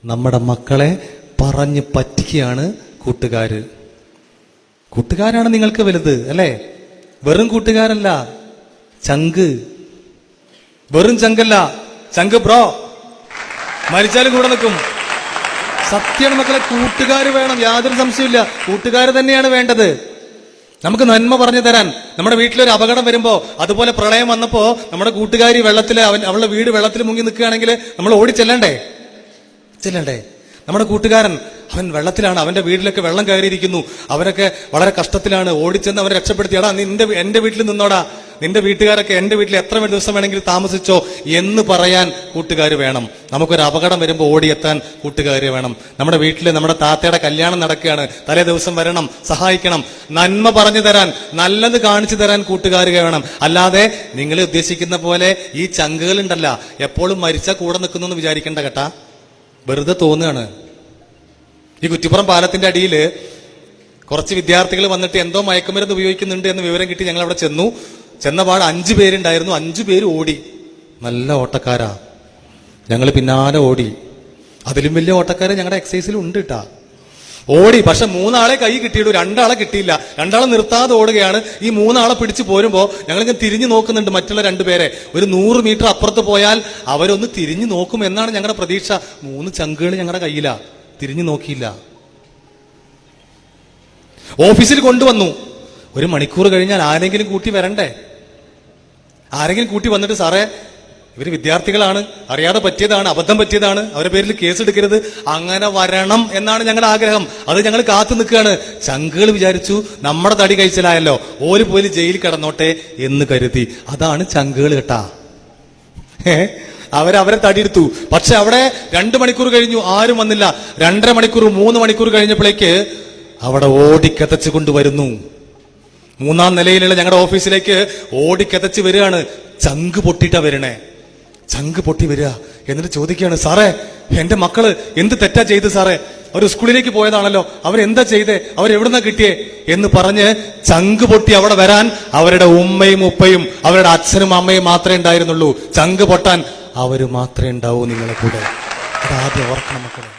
നമ്മുടെ മക്കളെ പറഞ്ഞ് പറ്റിക്കുകയാണ് കൂട്ടുകാര്. കൂട്ടുകാരാണ് നിങ്ങൾക്ക് വലുത് അല്ലേ? വെറും കൂട്ടുകാരല്ല, ചങ്ക്. വെറും ചങ്കല്ല, ചങ്ക് ബ്രോ. മരിച്ചാലും കൂടെ നിൽക്കും. സത്യമാണ് മക്കളെ, കൂട്ടുകാർ വേണം, യാതൊരു സംശയമില്ല. കൂട്ടുകാർ തന്നെയാണ് വേണ്ടത്. നമുക്ക് നന്മ പറഞ്ഞു തരാൻ. നമ്മുടെ വീട്ടിലൊരു അപകടം വരുമ്പോ, അതുപോലെ പ്രളയം വന്നപ്പോ നമ്മുടെ കൂട്ടുകാരി വെള്ളത്തില് അവളുടെ വീട് വെള്ളത്തിൽ മുങ്ങി നിൽക്കുകയാണെങ്കിൽ നമ്മൾ ഓടി ചെല്ലണ്ടേ? നമ്മുടെ കൂട്ടുകാരൻ അവൻ വെള്ളത്തിലാണ്, അവന്റെ വീട്ടിലൊക്കെ വെള്ളം കയറിയിരിക്കുന്നു, അവരൊക്കെ വളരെ കഷ്ടത്തിലാണ്, ഓടിച്ചെന്ന് അവരെ രക്ഷപ്പെടുത്തി. എടാ എന്റെ വീട്ടിൽ നിന്നോടാ, നിന്റെ വീട്ടുകാരൊക്കെ എന്റെ വീട്ടിൽ എത്ര ദിവസം വേണമെങ്കിലും താമസിച്ചോ എന്ന് പറയാൻ കൂട്ടുകാർ വേണം. നമുക്കൊരു അപകടം വരുമ്പോൾ ഓടിയെത്താൻ കൂട്ടുകാർ വേണം. നമ്മുടെ വീട്ടിൽ നമ്മുടെ താത്തയുടെ കല്യാണം നടക്കുകയാണ്, തലേ ദിവസം വരണം, സഹായിക്കണം, നന്മ പറഞ്ഞു തരാൻ, നല്ലത് കാണിച്ചു തരാൻ കൂട്ടുകാർ വേണം. അല്ലാതെ നിങ്ങൾ ഉദ്ദേശിക്കുന്ന പോലെ ഈ ചങ്കുകളുണ്ടല്ല, എപ്പോഴും മരിച്ചാൽ കൂടെ നിൽക്കുന്നു എന്ന് വിചാരിക്കേണ്ട കേട്ടാ, വെറുതെ തോന്നുകയാണ്. ഈ കുറ്റിപ്പുറം പാലത്തിന്റെ അടിയിൽ കുറച്ച് വിദ്യാർത്ഥികൾ വന്നിട്ട് എന്തോ മയക്കുമരുന്ന് ഉപയോഗിക്കുന്നുണ്ട് എന്ന് വിവരം കിട്ടി. ഞങ്ങൾ അവിടെ ചെന്നപാട് 5 പേരുണ്ടായിരുന്നു. 5 പേര് ഓടി. നല്ല ഓട്ടക്കാരാ. ഞങ്ങൾ പിന്നാലെ ഓടി. അതിലും വലിയ ഓട്ടക്കാരെ ഞങ്ങളുടെ എക്സൈസിൽ ഉണ്ട് കേട്ടാ. ഓടി. പക്ഷെ 3 ആളെ കൈ കിട്ടിയുള്ളൂ, 2 ആളെ കിട്ടിയില്ല. 2 ആളെ നിർത്താതെ ഓടുകയാണ്. ഈ 3 ആളെ പിടിച്ചു പോരുമ്പോ ഞങ്ങളിങ്ങനെ തിരിഞ്ഞു നോക്കുന്നുണ്ട് മറ്റുള്ള 2 പേരെ. ഒരു 100 മീറ്റർ അപ്പുറത്ത് പോയാൽ അവരൊന്ന് തിരിഞ്ഞു നോക്കും എന്നാണ് ഞങ്ങളുടെ പ്രതീക്ഷ. 3 ചങ്കുകൾ ഞങ്ങളുടെ കയ്യിലാ, തിരിഞ്ഞു നോക്കിയില്ല. ഓഫീസിൽ കൊണ്ടുവന്നു. 1 മണിക്കൂർ കഴിഞ്ഞാൽ ആരെങ്കിലും കൂട്ടി വരണ്ടേ? ആരെങ്കിലും കൂട്ടി വന്നിട്ട്, സാറേ ഇവര് വിദ്യാർത്ഥികളാണ്, അറിയാതെ പറ്റിയതാണ്, അബദ്ധം പറ്റിയതാണ്, അവരുടെ പേരിൽ കേസ് എടുക്കരുത്, അങ്ങനെ വരണം എന്നാണ് ഞങ്ങളുടെ ആഗ്രഹം. അത് ഞങ്ങൾ കാത്തു നിൽക്കുകയാണ്. ചങ്കുകൾ വിചാരിച്ചു നമ്മുടെ തടി കഴിച്ചലായല്ലോ, ഓര് പോലും ജയിലിൽ കിടന്നോട്ടെ എന്ന് കരുതി. അതാണ് ചങ്കുകൾ കേട്ടാ. അവരെ തടിയെടുത്തു. പക്ഷെ അവിടെ 2 മണിക്കൂർ കഴിഞ്ഞു, ആരും വന്നില്ല. 2.5 മണിക്കൂർ 3 മണിക്കൂർ കഴിഞ്ഞപ്പോഴേക്ക് അവിടെ ഓടിക്കതച്ച് കൊണ്ടുവരുന്നു. 3-ാം നിലയിലുള്ള ഞങ്ങളുടെ ഓഫീസിലേക്ക് ഓടിക്കതച്ച് വരികയാണ്. ചങ്ക് പൊട്ടിയിട്ടാ വരണേ. ചങ്ക് പൊട്ടി വരിക. എന്നിട്ട് ചോദിക്കുകയാണ്, സാറേ എന്റെ മക്കള് എന്ത് തെറ്റാ ചെയ്ത് സാറേ? അവർ സ്കൂളിലേക്ക് പോയതാണല്ലോ, അവരെന്താ ചെയ്തേ, അവരെവിടുന്നാ കിട്ടിയേ എന്ന് പറഞ്ഞ് ചങ്ക് പൊട്ടി അവിടെ വരാൻ അവരുടെ ഉമ്മയും ഉപ്പയും അവരുടെ അച്ഛനും അമ്മയും മാത്രമേ ഉണ്ടായിരുന്നുള്ളൂ. ചങ്ക് പൊട്ടാൻ അവര് മാത്രമേ ഉണ്ടാവൂ നിങ്ങളെ കൂടെ. അതാദ്യം ഓർക്കണം മക്കളെ.